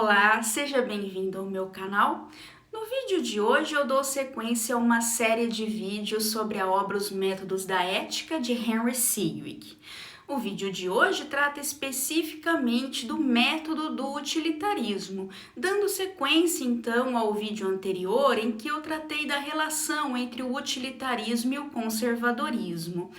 Olá, seja bem-vindo ao meu canal. No vídeo de hoje eu dou sequência a uma série de vídeos sobre a obra Os Métodos da Ética de Henry Sidgwick. O vídeo de hoje trata especificamente do método do utilitarismo, dando sequência então ao vídeo anterior em que eu tratei da relação entre o utilitarismo e o conservadorismo.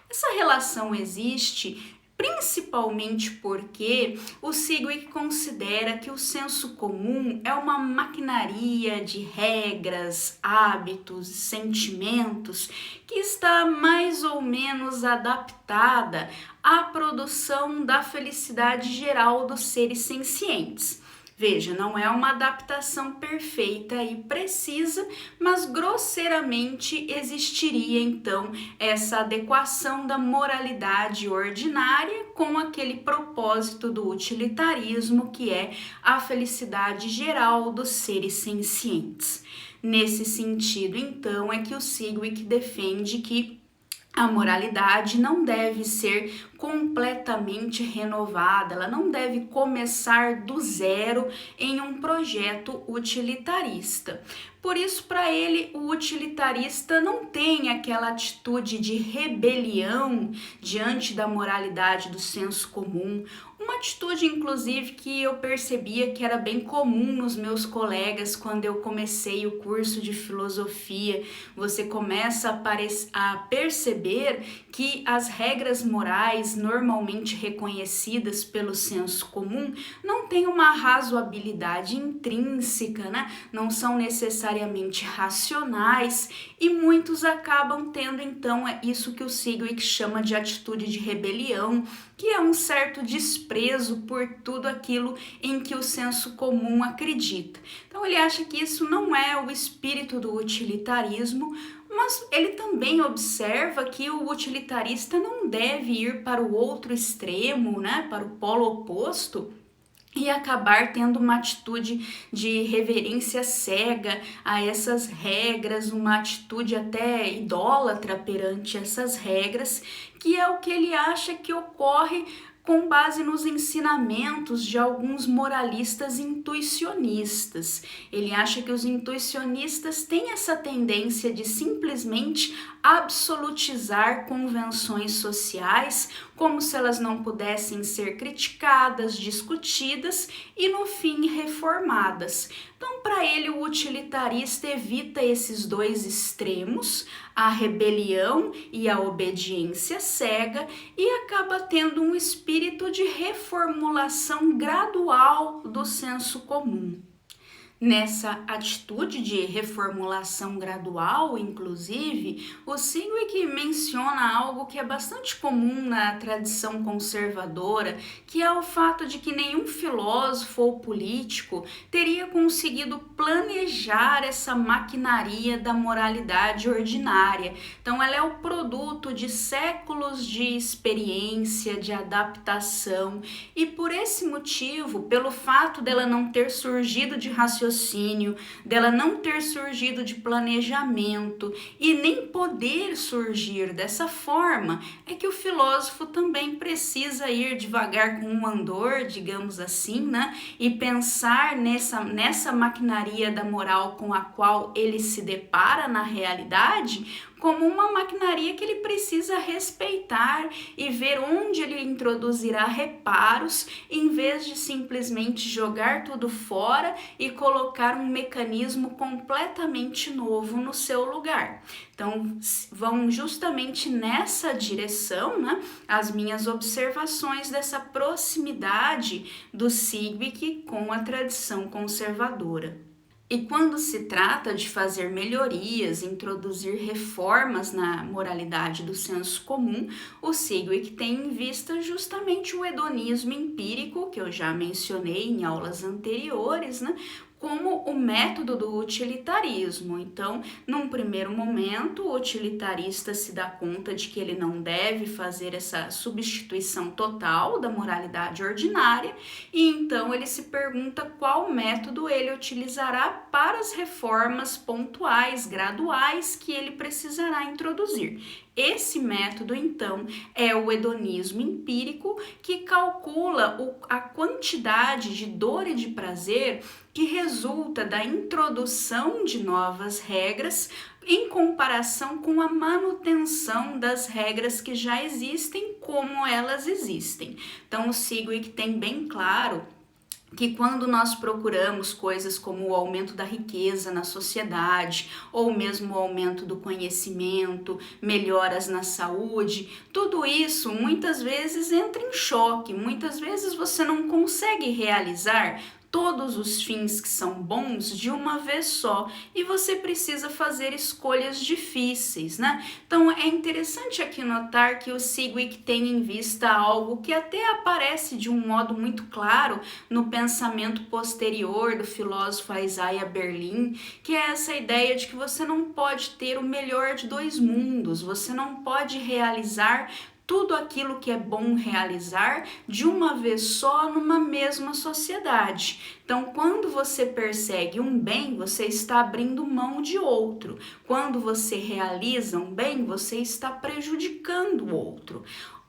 Essa relação existe principalmente porque o Sidgwick considera que o senso comum é uma maquinaria de regras, hábitos, sentimentos que está mais ou menos adaptada à produção da felicidade geral dos seres sencientes. Veja, não é uma adaptação perfeita e precisa, mas grosseiramente existiria então essa adequação da moralidade ordinária com aquele propósito do utilitarismo que é a felicidade geral dos seres sencientes. Nesse sentido, então, é que o Sidgwick defende que a moralidade não deve ser completamente renovada, ela não deve começar do zero em um projeto utilitarista. Por isso, para ele, o utilitarista não tem aquela atitude de rebelião diante da moralidade do senso comum, uma atitude, inclusive, que eu percebia que era bem comum nos meus colegas quando eu comecei o curso de filosofia. Você começa a perceber que as regras morais normalmente reconhecidas pelo senso comum não têm uma razoabilidade intrínseca, né? Não são necessariamente racionais e muitos acabam tendo então isso que o Sidgwick chama de atitude de rebelião, que é um certo desprezo por tudo aquilo em que o senso comum acredita. Então ele acha que isso não é o espírito do utilitarismo, mas ele também observa que o utilitarista não deve ir para o outro extremo, né, para o polo oposto, e acabar tendo uma atitude de reverência cega a essas regras, uma atitude até idólatra perante essas regras, que é o que ele acha que ocorre com base nos ensinamentos de alguns moralistas intuicionistas. Ele acha que os intuicionistas têm essa tendência de simplesmente absolutizar convenções sociais, como se elas não pudessem ser criticadas, discutidas e, no fim, reformadas. Então, para ele, o utilitarista evita esses dois extremos, a rebelião e a obediência cega, e acaba tendo um espírito de reformulação gradual do senso comum. Nessa atitude de reformulação gradual, inclusive, o Sidgwick menciona algo que é bastante comum na tradição conservadora, que é o fato de que nenhum filósofo ou político teria conseguido planejar essa maquinaria da moralidade ordinária. Então, ela é o produto de séculos de experiência, de adaptação, e por esse motivo, pelo fato dela não ter surgido de raciocínio, dela não ter surgido de planejamento e nem poder surgir dessa forma, é que o filósofo também precisa ir devagar com um andor, digamos assim, né? E pensar nessa maquinaria da moral com a qual ele se depara na realidade, como uma maquinaria que ele precisa respeitar e ver onde ele introduzirá reparos, em vez de simplesmente jogar tudo fora e colocar um mecanismo completamente novo no seu lugar. Então, vão justamente nessa direção, né, as minhas observações dessa proximidade do Sidgwick com a tradição conservadora. E quando se trata de fazer melhorias, introduzir reformas na moralidade do senso comum, o Sidgwick tem em vista justamente o hedonismo empírico, que eu já mencionei em aulas anteriores, né? Como o método do utilitarismo. Então, num primeiro momento, o utilitarista se dá conta de que ele não deve fazer essa substituição total da moralidade ordinária, e então ele se pergunta qual método ele utilizará para as reformas pontuais, graduais, que ele precisará introduzir. Esse método, então, é o hedonismo empírico, que calcula a quantidade de dor e de prazer que resulta da introdução de novas regras em comparação com a manutenção das regras que já existem como elas existem. Então, o Sigweg tem bem claro que quando nós procuramos coisas como o aumento da riqueza na sociedade, ou mesmo o aumento do conhecimento, melhoras na saúde, tudo isso muitas vezes entra em choque, muitas vezes você não consegue realizar todos os fins que são bons de uma vez só e você precisa fazer escolhas difíceis, né? Então é interessante aqui notar que o Sigweg tem em vista algo que até aparece de um modo muito claro no pensamento posterior do filósofo Isaiah Berlin, que é essa ideia de que você não pode ter o melhor de dois mundos, você não pode realizar tudo aquilo que é bom realizar de uma vez só numa mesma sociedade. Então, quando você persegue um bem, você está abrindo mão de outro. Quando você realiza um bem, você está prejudicando o outro.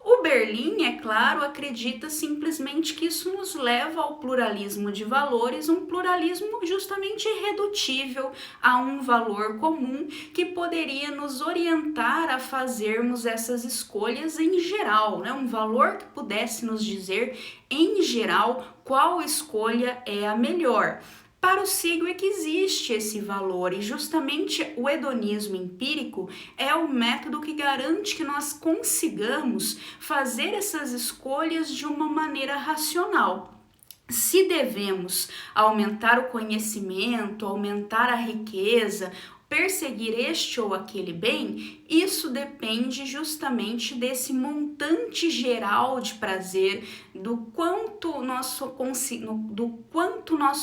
O Berlin, é claro, acredita simplesmente que isso nos leva ao pluralismo de valores, um pluralismo justamente irredutível a um valor comum que poderia nos orientar a fazermos essas escolhas em geral, né? Um valor que pudesse nos dizer em geral qual escolha é a melhor. Para o Sigweg existe esse valor e justamente o hedonismo empírico é o método que garante que nós consigamos fazer essas escolhas de uma maneira racional. Se devemos aumentar o conhecimento, aumentar a riqueza, perseguir este ou aquele bem, isso depende justamente desse montante geral de prazer, do quanto nós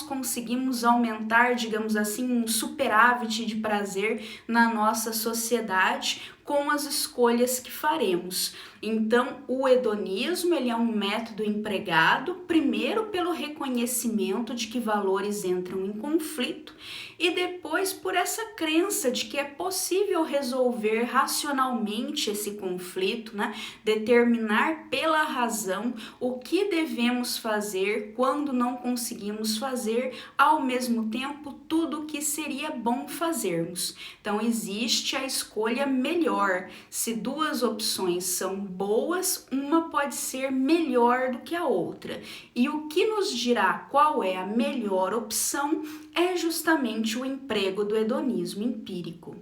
conseguimos aumentar, digamos assim, um superávit de prazer na nossa sociedade com as escolhas que faremos. Então, o hedonismo ele é um método empregado primeiro pelo reconhecimento de que valores entram em conflito e depois por essa crença de que é possível resolver racionalmente esse conflito, né? Determinar pela razão o que devemos fazer quando não conseguimos fazer, ao mesmo tempo tudo o que seria bom fazermos. Então, existe a escolha melhor. Se duas opções são boas, uma pode ser melhor do que a outra. E o que nos dirá qual é a melhor opção é justamente o emprego do hedonismo empírico.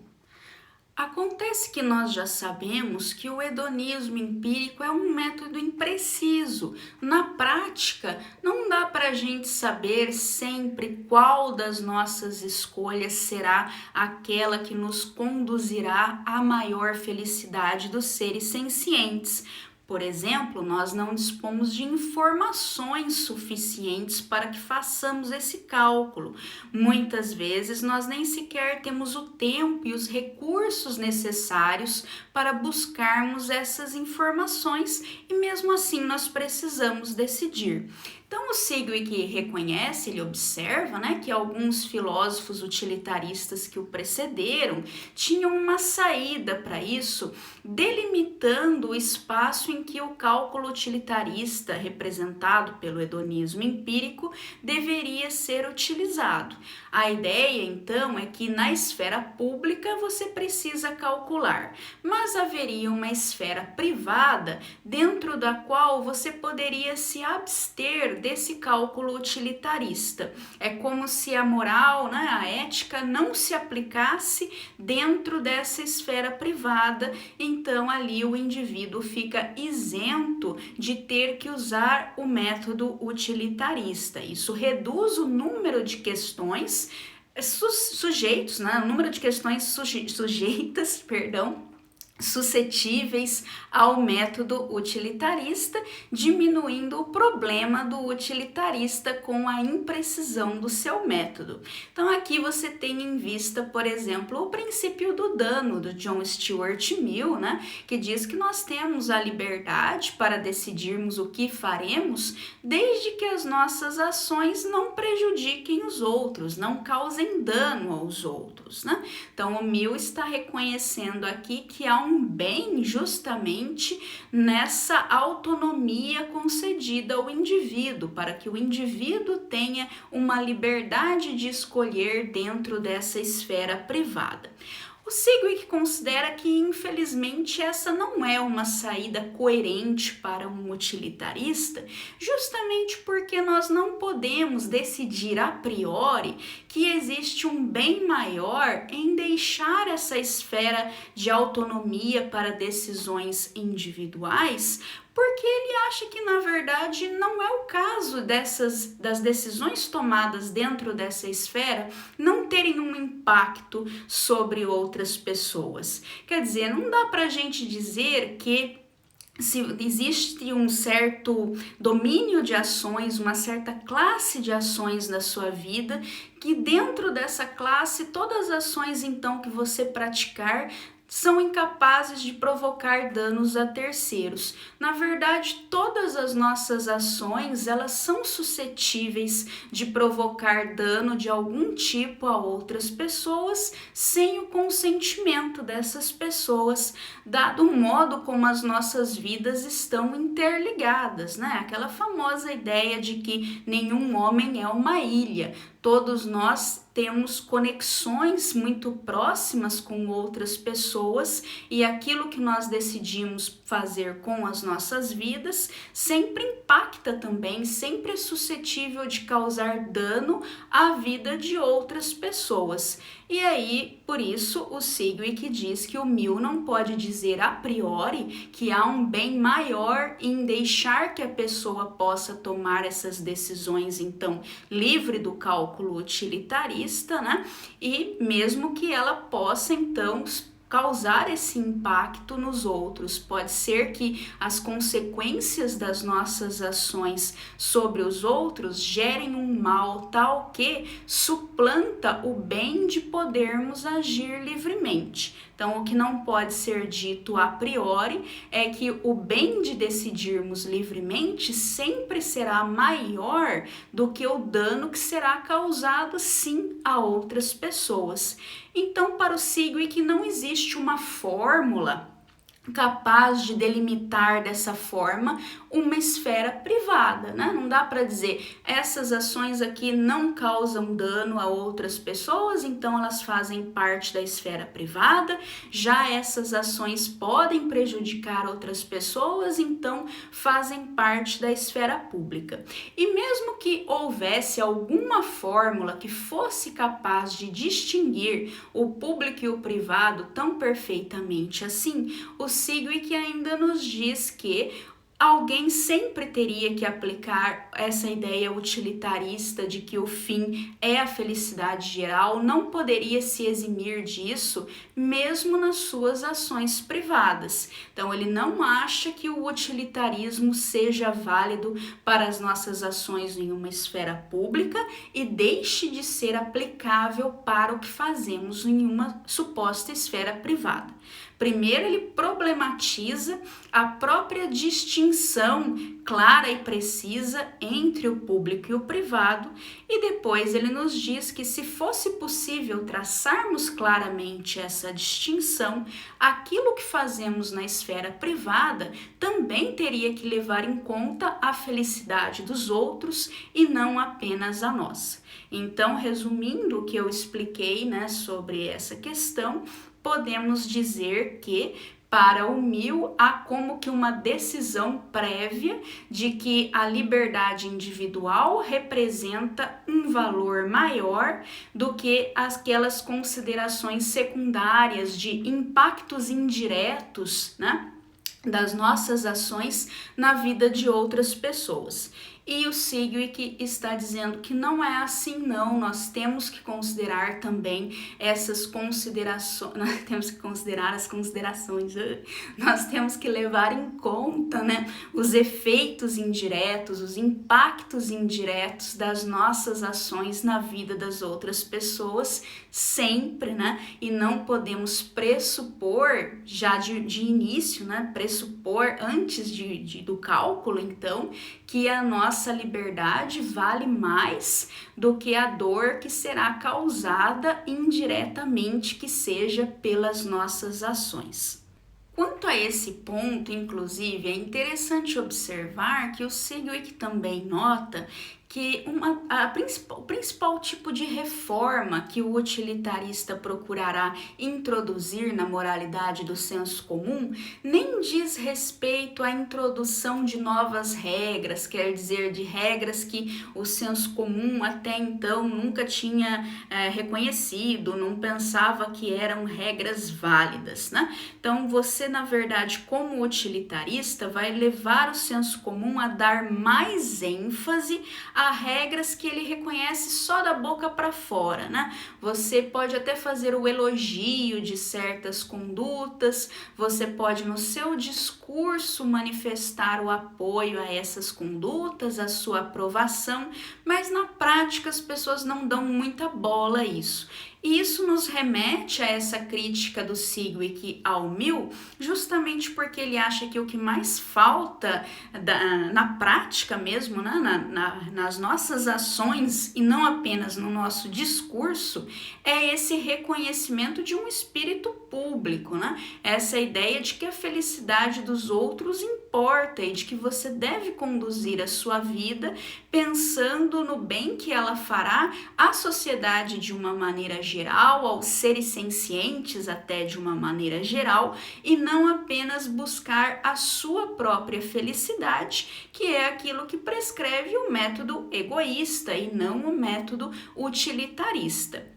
Acontece que nós já sabemos que o hedonismo empírico é um método impreciso. Na prática, não dá para a gente saber sempre qual das nossas escolhas será aquela que nos conduzirá à maior felicidade dos seres sencientes. Por exemplo, nós não dispomos de informações suficientes para que façamos esse cálculo. Muitas vezes nós nem sequer temos o tempo e os recursos necessários para buscarmos essas informações e mesmo assim nós precisamos decidir. Então o Sigweg reconhece, ele observa, né, que alguns filósofos utilitaristas que o precederam tinham uma saída para isso, delimitando o espaço em que o cálculo utilitarista, representado pelo hedonismo empírico, deveria ser utilizado. A ideia, então, é que na esfera pública você precisa calcular, mas haveria uma esfera privada dentro da qual você poderia se abster desse cálculo utilitarista. É como se a moral, né, a ética não se aplicasse dentro dessa esfera privada, então ali o indivíduo fica isento de ter que usar o método utilitarista. Isso reduz o número de questões sujeitos, né, o número de questões sujeitas, suscetíveis ao método utilitarista, diminuindo o problema do utilitarista com a imprecisão do seu método. Então aqui você tem em vista, por exemplo, o princípio do dano do John Stuart Mill, né, que diz que nós temos a liberdade para decidirmos o que faremos, desde que as nossas ações não prejudiquem os outros, não causem dano aos outros, né? Então o Mill está reconhecendo aqui que há um um bem justamente nessa autonomia concedida ao indivíduo, para que o indivíduo tenha uma liberdade de escolher dentro dessa esfera privada. O Sigwik considera que, infelizmente, essa não é uma saída coerente para um utilitarista, justamente porque nós não podemos decidir a priori que existe um bem maior em deixar essa esfera de autonomia para decisões individuais, porque ele acha que, na verdade, não é o caso das decisões tomadas dentro dessa esfera não terem um impacto sobre outras pessoas. Quer dizer, não dá para a gente dizer que se existe um certo domínio de ações, uma certa classe de ações na sua vida, que dentro dessa classe, todas as ações então que você praticar são incapazes de provocar danos a terceiros. Na verdade, todas as nossas ações, elas são suscetíveis de provocar dano de algum tipo a outras pessoas sem o consentimento dessas pessoas, dado o modo como as nossas vidas estão interligadas, né? Aquela famosa ideia de que nenhum homem é uma ilha. Todos nós temos conexões muito próximas com outras pessoas e aquilo que nós decidimos fazer com as nossas vidas sempre impacta também, sempre é suscetível de causar dano à vida de outras pessoas. E aí, por isso, o Sigwik diz que o Mill não pode dizer a priori que há um bem maior em deixar que a pessoa possa tomar essas decisões, então, livre do cálculo utilitarista, né? E mesmo que ela possa, então, causar esse impacto nos outros. Pode ser que as consequências das nossas ações sobre os outros gerem um mal tal que suplanta o bem de podermos agir livremente. Então, o que não pode ser dito a priori é que o bem de decidirmos livremente sempre será maior do que o dano que será causado, sim, a outras pessoas. Então, para o Sigwik não existe uma fórmula capaz de delimitar dessa forma uma esfera privada, né? Não dá para dizer essas ações aqui não causam dano a outras pessoas, então elas fazem parte da esfera privada, já essas ações podem prejudicar outras pessoas, então fazem parte da esfera pública. E mesmo que houvesse alguma fórmula que fosse capaz de distinguir o público e o privado tão perfeitamente assim, o Sigwik ainda nos diz que alguém sempre teria que aplicar essa ideia utilitarista de que o fim é a felicidade geral, não poderia se eximir disso, mesmo nas suas ações privadas. Então, ele não acha que o utilitarismo seja válido para as nossas ações em uma esfera pública e deixe de ser aplicável para o que fazemos em uma suposta esfera privada. Primeiro, ele problematiza a própria distinção clara e precisa entre o público e o privado, e depois ele nos diz que se fosse possível traçarmos claramente essa distinção, aquilo que fazemos na esfera privada também teria que levar em conta a felicidade dos outros e não apenas a nossa. Então, resumindo o que eu expliquei, né, sobre essa questão, podemos dizer que para o Mill há como que uma decisão prévia de que a liberdade individual representa um valor maior do que aquelas considerações secundárias de impactos indiretos, né, das nossas ações na vida de outras pessoas. E o Sigwik está dizendo que não é assim não, nós temos que considerar também essas considerações, nós temos que considerar as considerações, nós temos que levar em conta, né, os efeitos indiretos, os impactos indiretos das nossas ações na vida das outras pessoas, sempre, né, e não podemos pressupor já de início, né, pressupor antes do cálculo, então, que a nossa liberdade vale mais do que a dor que será causada indiretamente, que seja pelas nossas ações. Quanto a esse ponto, inclusive, é interessante observar que o Sigwik também nota que o principal tipo de reforma que o utilitarista procurará introduzir na moralidade do senso comum nem diz respeito à introdução de novas regras, quer dizer, de regras que o senso comum até então nunca tinha reconhecido, não pensava que eram regras válidas, né? Então, você, na verdade, como utilitarista, vai levar o senso comum a dar mais ênfase a regras que ele reconhece só da boca para fora, né? Você pode até fazer o elogio de certas condutas, você pode no seu discurso manifestar o apoio a essas condutas, a sua aprovação, mas na prática as pessoas não dão muita bola a isso. E isso nos remete a essa crítica do Sigwik ao Mill, justamente porque ele acha que o que mais falta na prática mesmo, né, nas nossas ações e não apenas no nosso discurso, é esse reconhecimento de um espírito público, né? Essa ideia de que a felicidade dos outros importa e de que você deve conduzir a sua vida pensando no bem que ela fará à sociedade de uma maneira geral, aos seres sencientes até de uma maneira geral, e não apenas buscar a sua própria felicidade, que é aquilo que prescreve o método egoísta e não o método utilitarista.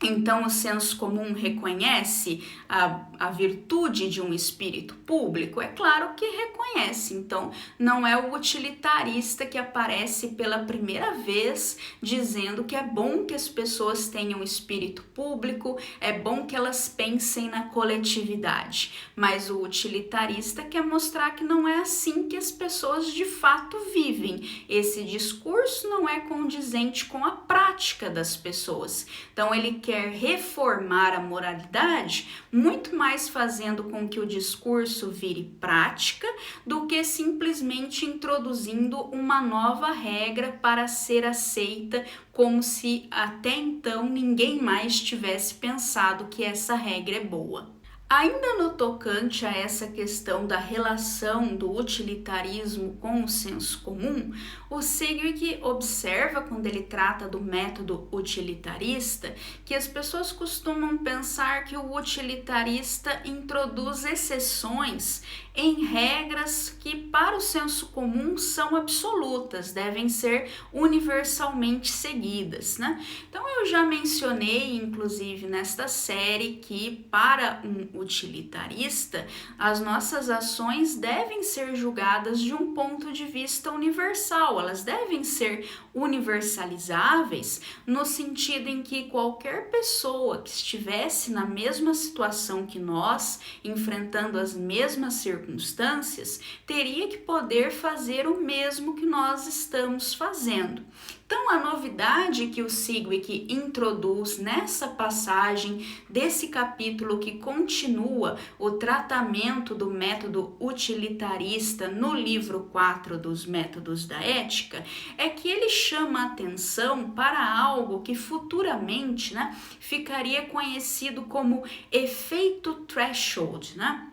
Então, o senso comum reconhece a virtude de um espírito público? É claro que reconhece. Então, não é o utilitarista que aparece pela primeira vez dizendo que é bom que as pessoas tenham espírito público, é bom que elas pensem na coletividade. Mas o utilitarista quer mostrar que não é assim que as pessoas de fato vivem. Esse discurso não é condizente com a prática das pessoas. Então, ele quer reformar a moralidade muito mais fazendo com que o discurso vire prática do que simplesmente introduzindo uma nova regra para ser aceita, como se até então ninguém mais tivesse pensado que essa regra é boa. Ainda no tocante a essa questão da relação do utilitarismo com o senso comum, o Sigwik observa, quando ele trata do método utilitarista, que as pessoas costumam pensar que o utilitarista introduz exceções em regras que para o senso comum são absolutas, devem ser universalmente seguidas, né? Então eu já mencionei, inclusive nesta série, que para um utilitarista, as nossas ações devem ser julgadas de um ponto de vista universal, elas devem ser universalizáveis no sentido em que qualquer pessoa que estivesse na mesma situação que nós, enfrentando as mesmas circunstâncias, teria que poder fazer o mesmo que nós estamos fazendo. Então, a novidade que o Sigwik introduz nessa passagem desse capítulo que continua o tratamento do método utilitarista no livro 4 dos Métodos da Ética é que ele chama atenção para algo que futuramente, né, ficaria conhecido como efeito threshold, né?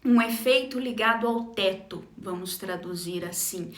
Um efeito ligado ao teto, vamos traduzir assim,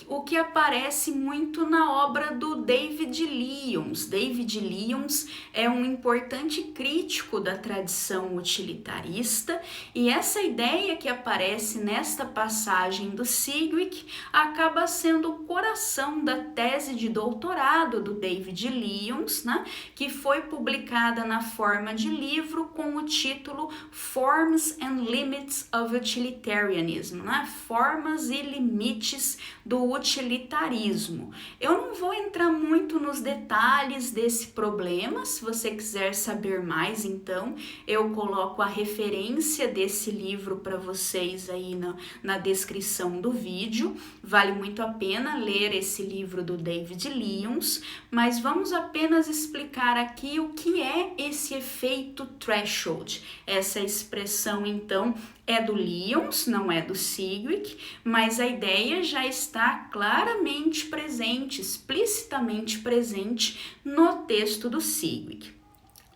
o que aparece muito na obra do David Lyons. David Lyons é um importante crítico da tradição utilitarista e essa ideia que aparece nesta passagem do Sigwik acaba sendo o coração da tese de doutorado do David Lyons, né, que foi publicada na forma de livro com o título Forms and Limits of Utilitarianism, né? Formas e limites do utilitarismo. Eu não vou entrar muito nos detalhes desse problema, se você quiser saber mais, então eu coloco a referência desse livro para vocês aí na descrição do vídeo. Vale muito a pena ler esse livro do David Lyons, mas vamos apenas explicar aqui o que é esse efeito threshold. Essa expressão, então, é do Lyons, não é do Sigwik, mas a ideia já está claramente presente, explicitamente presente no texto do Sigwik.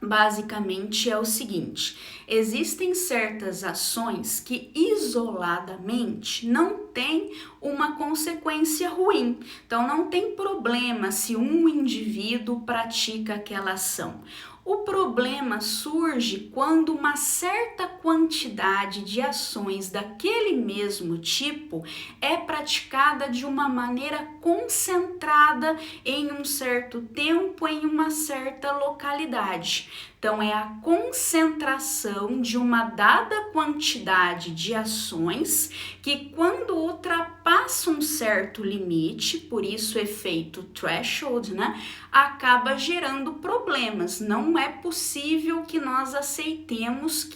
basicamente é o seguinte: existem certas ações que isoladamente não têm uma consequência ruim. Então não tem problema se um indivíduo pratica aquela ação. O problema surge quando uma certa quantidade de ações daquele mesmo tipo é praticada de uma maneira concentrada em um certo tempo, em uma certa localidade. Então, é a concentração de uma dada quantidade de ações que, quando ultrapassa um certo limite, por isso o efeito threshold, né, acaba gerando problemas. Não é possível que nós aceitemos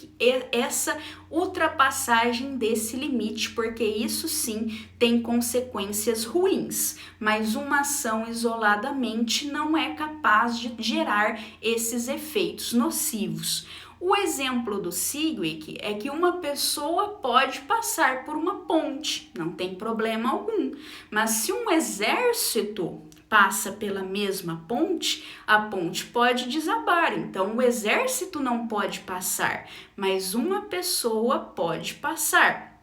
essa ultrapassagem desse limite, porque isso sim tem consequências ruins, mas uma ação isoladamente não é capaz de gerar esses efeitos nocivos. O exemplo do Sigwik é que uma pessoa pode passar por uma ponte, não tem problema algum, mas se um exército passa pela mesma ponte, a ponte pode desabar. Então, o exército não pode passar, mas uma pessoa pode passar.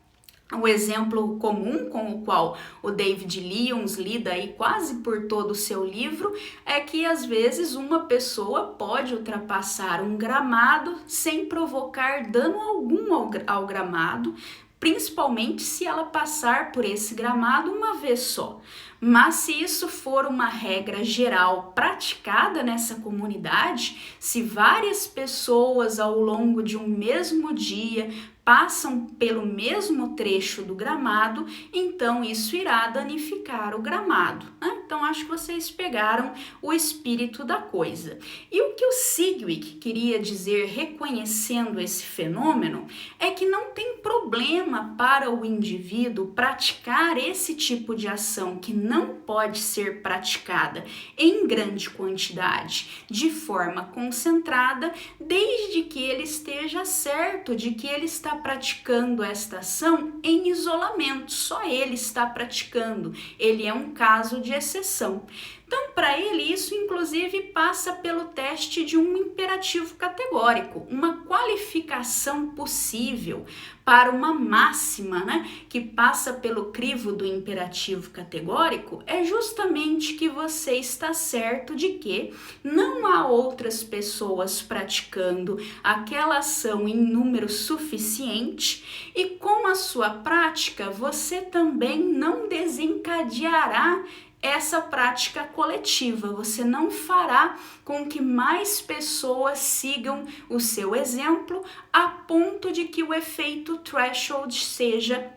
O exemplo comum com o qual o David Lyons lida aí quase por todo o seu livro é que às vezes uma pessoa pode ultrapassar um gramado sem provocar dano algum ao gramado, principalmente se ela passar por esse gramado uma vez só. Mas se isso for uma regra geral praticada nessa comunidade, se várias pessoas ao longo de um mesmo dia passam pelo mesmo trecho do gramado, então isso irá danificar o gramado, né? Então acho que vocês pegaram o espírito da coisa. E o que o Sigwik queria dizer reconhecendo esse fenômeno é que não tem problema para o indivíduo praticar esse tipo de ação que não pode ser praticada em grande quantidade, de forma concentrada, desde que ele esteja certo de que ele está praticando esta ação em isolamento, só ele está praticando, ele é um caso de exceção. Então, para ele, isso inclusive passa pelo teste de um imperativo categórico, uma qualificação possível para uma máxima, né, que passa pelo crivo do imperativo categórico, é justamente que você está certo de que não há outras pessoas praticando aquela ação em número suficiente e com a sua prática você também não desencadeará essa prática coletiva, você não fará com que mais pessoas sigam o seu exemplo a ponto de que o efeito threshold seja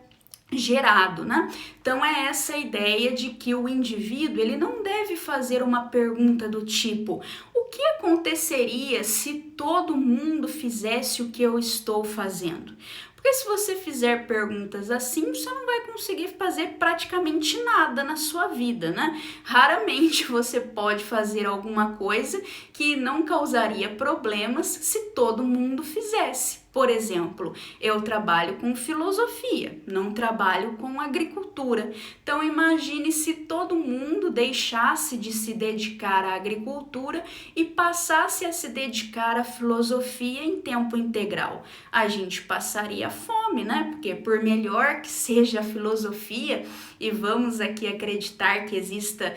gerado, né? Então é essa ideia de que o indivíduo ele não deve fazer uma pergunta do tipo: o que aconteceria se todo mundo fizesse o que eu estou fazendo? Porque se você fizer perguntas assim, você não vai conseguir fazer praticamente nada na sua vida, né? Raramente você pode fazer alguma coisa que não causaria problemas se todo mundo fizesse. Por exemplo, eu trabalho com filosofia, não trabalho com agricultura. Então imagine se todo mundo deixasse de se dedicar à agricultura e passasse a se dedicar à filosofia em tempo integral. A gente passaria fome, né? Porque por melhor que seja a filosofia, e vamos aqui acreditar que exista,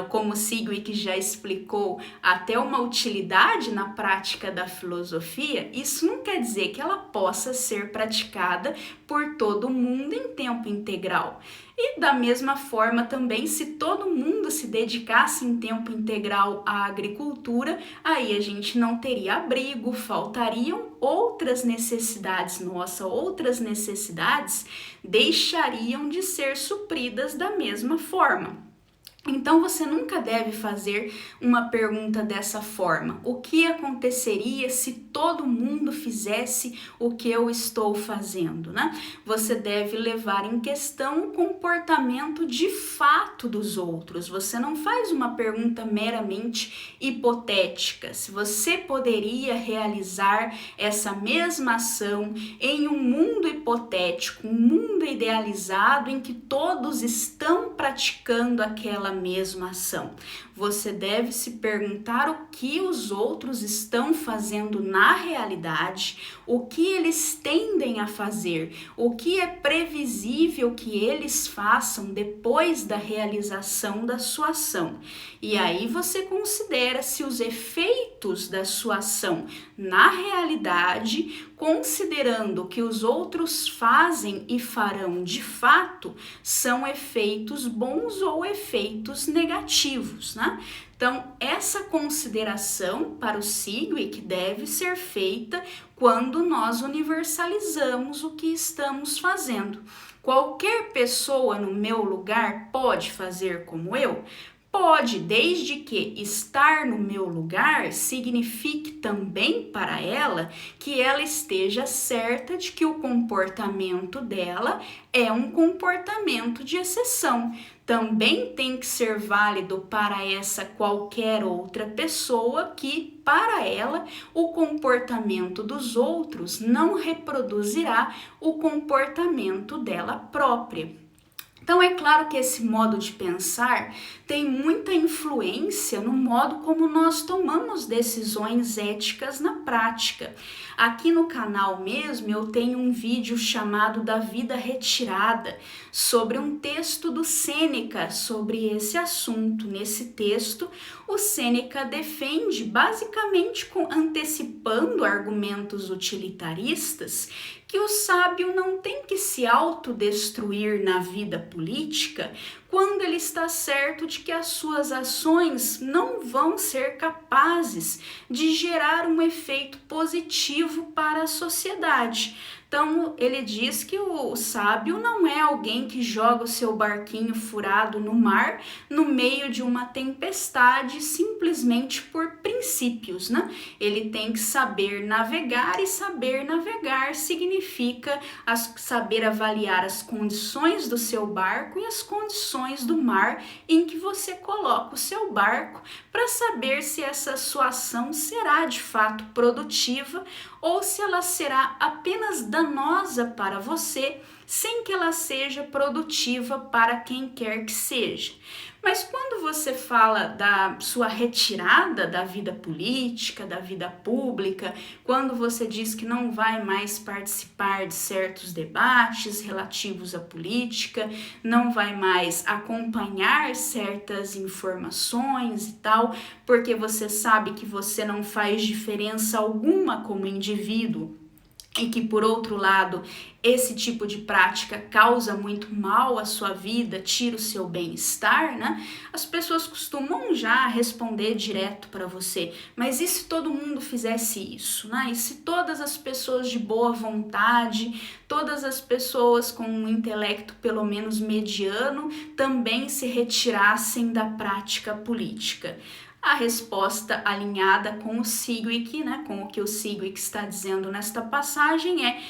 como Sigwik já explicou, até uma utilidade na prática da filosofia, isso não quer dizer que ela possa ser praticada por todo mundo em tempo integral. E da mesma forma também, se todo mundo se dedicasse em tempo integral à agricultura, aí a gente não teria abrigo, faltariam outras necessidades nossas, outras necessidades deixariam de ser supridas da mesma forma. Então você nunca deve fazer uma pergunta dessa forma: o que aconteceria se todo mundo fizesse o que eu estou fazendo, né? Você deve levar em questão o comportamento de fato dos outros. Você não faz uma pergunta meramente hipotética. Se você poderia realizar essa mesma ação em um mundo hipotético, um mundo idealizado em que todos estão praticando aquela mesma ação. Você deve se perguntar o que os outros estão fazendo na realidade, o que eles tendem a fazer, o que é previsível que eles façam depois da realização da sua ação. E aí você considera se os efeitos da sua ação na realidade, considerando que os outros fazem e farão de fato, são efeitos bons ou efeitos negativos, né? Então, essa consideração para o Sigwik deve ser feita quando nós universalizamos o que estamos fazendo. Qualquer pessoa no meu lugar pode fazer como eu? Pode, desde que estar no meu lugar signifique também para ela que ela esteja certa de que o comportamento dela é um comportamento de exceção. Também tem que ser válido para essa qualquer outra pessoa que, para ela, o comportamento dos outros não reproduzirá o comportamento dela própria. Então, é claro que esse modo de pensar tem muita influência no modo como nós tomamos decisões éticas na prática. Aqui no canal mesmo eu tenho um vídeo chamado Da Vida Retirada, sobre um texto do Sêneca sobre esse assunto. Nesse texto, o Sêneca defende, basicamente antecipando argumentos utilitaristas, que o sábio não tem que se autodestruir na vida política quando ele está certo de que as suas ações não vão ser capazes de gerar um efeito positivo para a sociedade. Então, ele diz que o sábio não é alguém que joga o seu barquinho furado no mar no meio de uma tempestade simplesmente por princípios, né? Ele tem que saber navegar, e saber navegar significa saber avaliar as condições do seu barco e as condições do mar em que você coloca o seu barco, para saber se essa sua ação será de fato produtiva ou se ela será apenas danosa para você, sem que ela seja produtiva para quem quer que seja. Mas quando você fala da sua retirada da vida política, da vida pública, quando você diz que não vai mais participar de certos debates relativos à política, não vai mais acompanhar certas informações e tal, porque você sabe que você não faz diferença alguma como indivíduo, e que, por outro lado, esse tipo de prática causa muito mal à sua vida, tira o seu bem-estar, né? As pessoas costumam já responder direto para você, mas e se todo mundo fizesse isso, né? E se todas as pessoas de boa vontade, todas as pessoas com um intelecto pelo menos mediano, também se retirassem da prática política? A resposta alinhada com o Sigwik, né, com o que o Sigwik está dizendo nesta passagem é: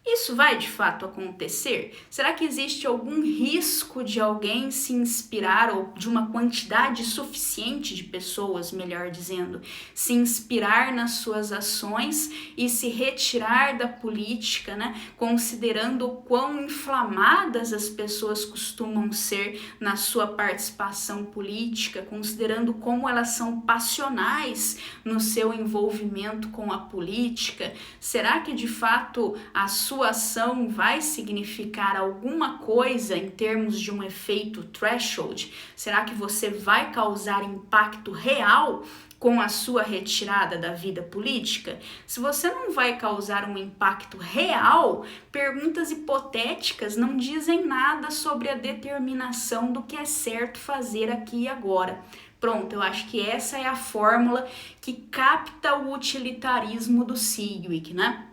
isso vai de fato acontecer? Será que existe algum risco de alguém se inspirar, ou de uma quantidade suficiente de pessoas, melhor dizendo, se inspirar nas suas ações e se retirar da política, né? Considerando o quão inflamadas as pessoas costumam ser na sua participação política, considerando como elas são passionais no seu envolvimento com a política? Será que de fato a sua ação vai significar alguma coisa em termos de um efeito threshold? Será que você vai causar impacto real com a sua retirada da vida política? Se você não vai causar um impacto real, perguntas hipotéticas não dizem nada sobre a determinação do que é certo fazer aqui e agora. Pronto, eu acho que essa é a fórmula que capta o utilitarismo do Sigwik, né?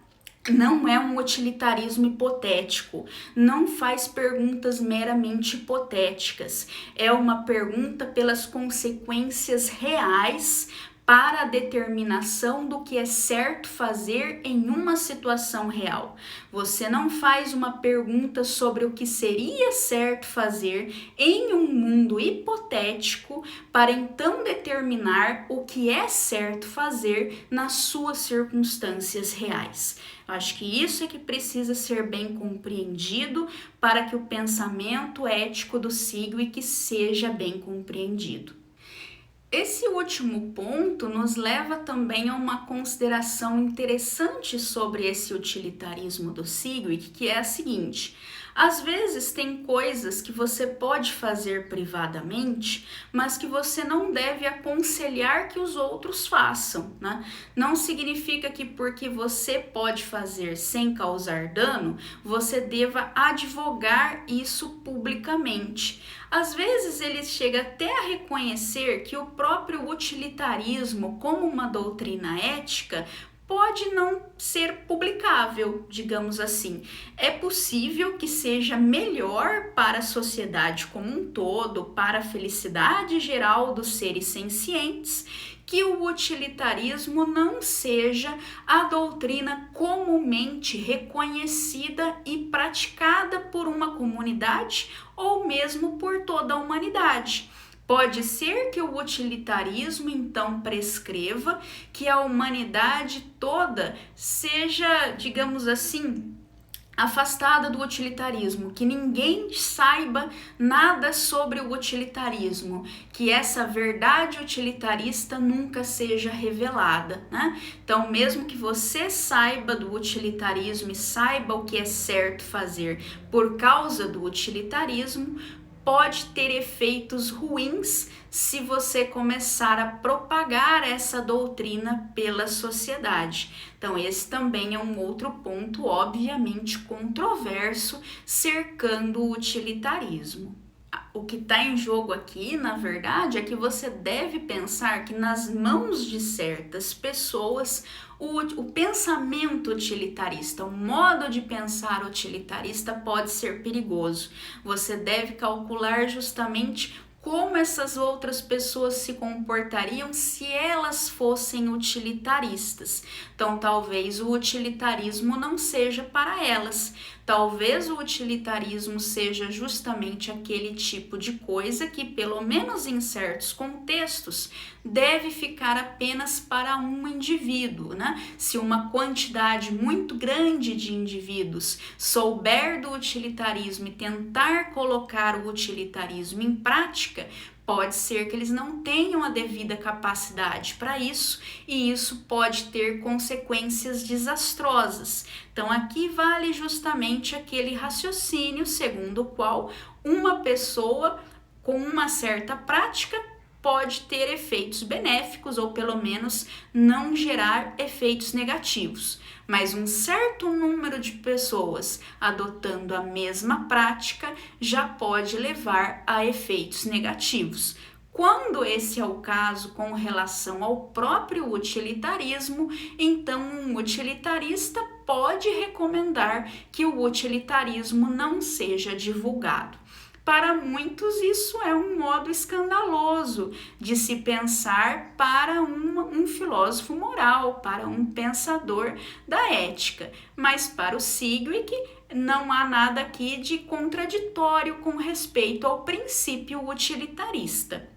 Não é um utilitarismo hipotético, não faz perguntas meramente hipotéticas, é uma pergunta pelas consequências reais para a determinação do que é certo fazer em uma situação real. Você não faz uma pergunta sobre o que seria certo fazer em um mundo hipotético para então determinar o que é certo fazer nas suas circunstâncias reais. Eu acho que isso é que precisa ser bem compreendido para que o pensamento ético do Sigwik seja bem compreendido. Esse último ponto nos leva também a uma consideração interessante sobre esse utilitarismo do Sigwith, que é a seguinte: às vezes tem coisas que você pode fazer privadamente, mas que você não deve aconselhar que os outros façam, né? Não significa que porque você pode fazer sem causar dano, você deva advogar isso publicamente. Às vezes ele chega até a reconhecer que o próprio utilitarismo, como uma doutrina ética, pode não ser publicável, digamos assim. É possível que seja melhor para a sociedade como um todo, para a felicidade geral dos seres sencientes, que o utilitarismo não seja a doutrina comumente reconhecida e praticada por uma comunidade ou mesmo por toda a humanidade. Pode ser que o utilitarismo então prescreva que a humanidade toda seja, digamos assim, afastada do utilitarismo, que ninguém saiba nada sobre o utilitarismo, que essa verdade utilitarista nunca seja revelada, né? Então, mesmo que você saiba do utilitarismo e saiba o que é certo fazer por causa do utilitarismo, pode ter efeitos ruins se você começar a propagar essa doutrina pela sociedade. Então, esse também é um outro ponto, obviamente, controverso, cercando o utilitarismo. O que está em jogo aqui, na verdade, é que você deve pensar que nas mãos de certas pessoas, o pensamento utilitarista, o modo de pensar utilitarista pode ser perigoso. Você deve calcular justamente como essas outras pessoas se comportariam se elas fossem utilitaristas. Então, talvez o utilitarismo não seja para elas. Talvez o utilitarismo seja justamente aquele tipo de coisa que, pelo menos em certos contextos, deve ficar apenas para um indivíduo, né? Se uma quantidade muito grande de indivíduos souber do utilitarismo e tentar colocar o utilitarismo em prática, pode ser que eles não tenham a devida capacidade para isso e isso pode ter consequências desastrosas. Então, aqui vale justamente aquele raciocínio segundo o qual uma pessoa com uma certa prática pode ter efeitos benéficos ou pelo menos não gerar efeitos negativos. Mas um certo número de pessoas adotando a mesma prática já pode levar a efeitos negativos. Quando esse é o caso com relação ao próprio utilitarismo, então um utilitarista pode recomendar que o utilitarismo não seja divulgado. Para muitos, isso é um modo escandaloso de se pensar para um filósofo moral, para um pensador da ética. Mas para o Sigwith, não há nada aqui de contraditório com respeito ao princípio utilitarista.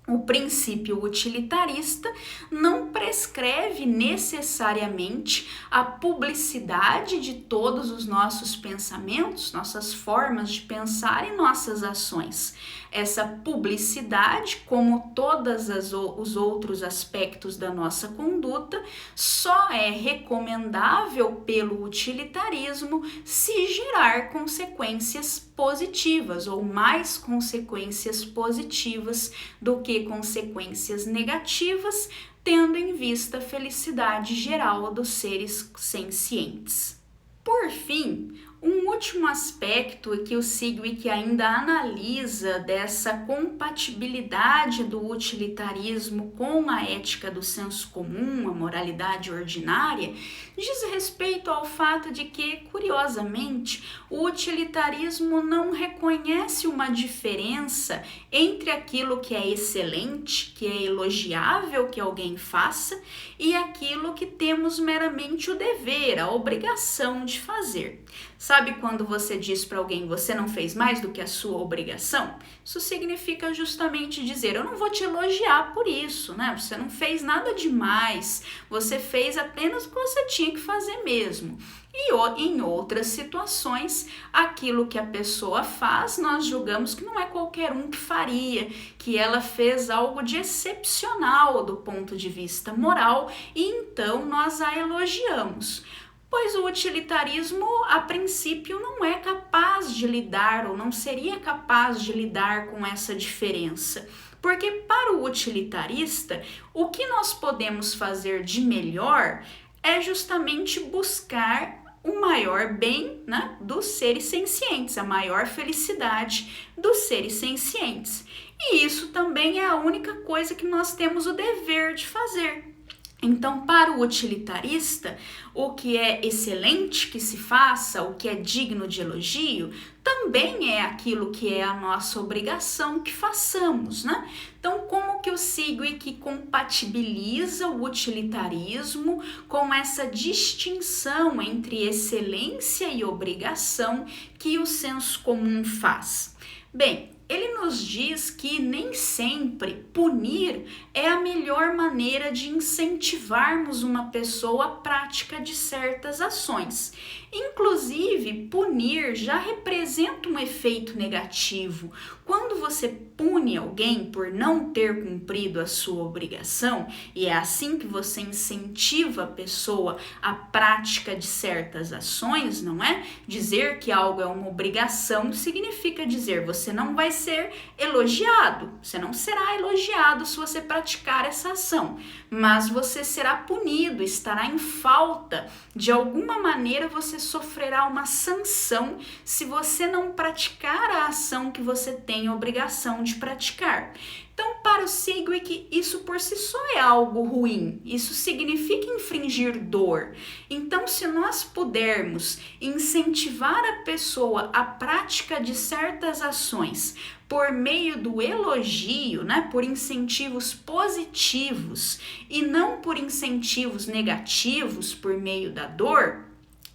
O princípio utilitarista não prescreve necessariamente a publicidade de todos os nossos pensamentos, nossas formas de pensar e nossas ações. Essa publicidade, como todos os outros aspectos da nossa conduta, só é recomendável pelo utilitarismo se gerar consequências positivas ou mais consequências positivas do que consequências negativas, tendo em vista a felicidade geral dos seres sencientes. Por fim, um último aspecto que o Sigwith ainda analisa dessa compatibilidade do utilitarismo com a ética do senso comum, a moralidade ordinária, diz respeito ao fato de que, curiosamente, o utilitarismo não reconhece uma diferença entre aquilo que é excelente, que é elogiável que alguém faça, e aquilo que temos meramente o dever, a obrigação de fazer. Sabe quando você diz para alguém você não fez mais do que a sua obrigação? Isso significa justamente dizer, eu não vou te elogiar por isso, né? Você não fez nada demais, você fez apenas o que você tinha que fazer mesmo. e em outras situações, aquilo que a pessoa faz, nós julgamos que não é qualquer um que faria, que ela fez algo de excepcional do ponto de vista moral e então nós a elogiamos. Pois o utilitarismo, a princípio, não é capaz de lidar ou não seria capaz de lidar com essa diferença. Porque para o utilitarista, o que nós podemos fazer de melhor é justamente buscar o maior bem, né, dos seres sencientes, a maior felicidade dos seres sencientes. E isso também é a única coisa que nós temos o dever de fazer. Então, para o utilitarista, o que é excelente que se faça, o que é digno de elogio, também é aquilo que é a nossa obrigação que façamos, né? Então, como que o Sigwik compatibiliza o utilitarismo com essa distinção entre excelência e obrigação que o senso comum faz? Bem, ele nos diz que nem sempre punir é a melhor maneira de incentivarmos uma pessoa à prática de certas ações. Inclusive, punir já representa um efeito negativo. Quando você pune alguém por não ter cumprido a sua obrigação, e é assim que você incentiva a pessoa à prática de certas ações, não é? Dizer que algo é uma obrigação significa dizer você não vai ser elogiado, você não será elogiado se você praticar essa ação, mas você será punido, estará em falta, de alguma maneira você sofrerá uma sanção se você não praticar a ação que você tem a obrigação de praticar. Então, para o Sigwik, isso por si só é algo ruim, isso significa infringir dor. Então, se nós pudermos incentivar a pessoa à prática de certas ações por meio do elogio, né, por incentivos positivos e não por incentivos negativos por meio da dor,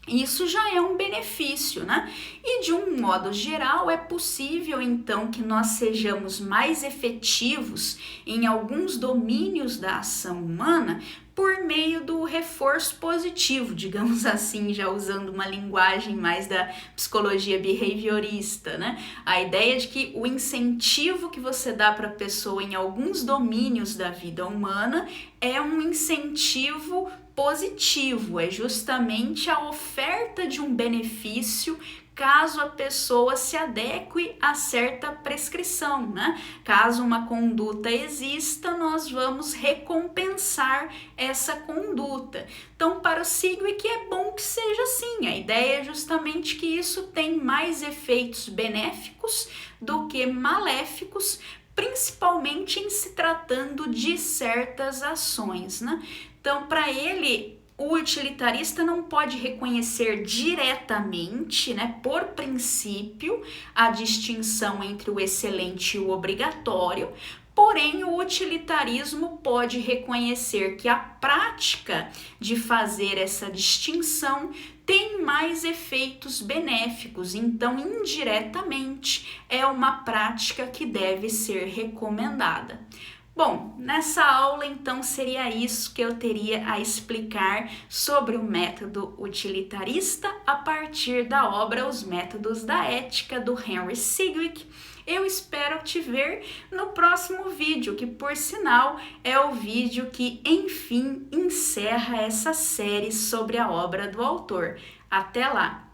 isso já é um benefício, né? E de um modo geral é possível então que nós sejamos mais efetivos em alguns domínios da ação humana por meio do reforço positivo, digamos assim, já usando uma linguagem mais da psicologia behaviorista, né? A ideia de que o incentivo que você dá para a pessoa em alguns domínios da vida humana é um incentivo positivo, é justamente a oferta de um benefício caso a pessoa se adeque a certa prescrição, né? Caso uma conduta exista, nós vamos recompensar essa conduta. Então, para o Sigwik é bom que seja assim. A ideia é justamente que isso tem mais efeitos benéficos do que maléficos, principalmente em se tratando de certas ações, né? Então, para ele, o utilitarista não pode reconhecer diretamente, né, por princípio, a distinção entre o excelente e o obrigatório, porém o utilitarismo pode reconhecer que a prática de fazer essa distinção tem mais efeitos benéficos, então indiretamente é uma prática que deve ser recomendada. Bom, nessa aula então seria isso que eu teria a explicar sobre o método utilitarista a partir da obra Os Métodos da Ética, do Henry Sigwik. Eu espero te ver no próximo vídeo, que por sinal é o vídeo que enfim encerra essa série sobre a obra do autor. Até lá!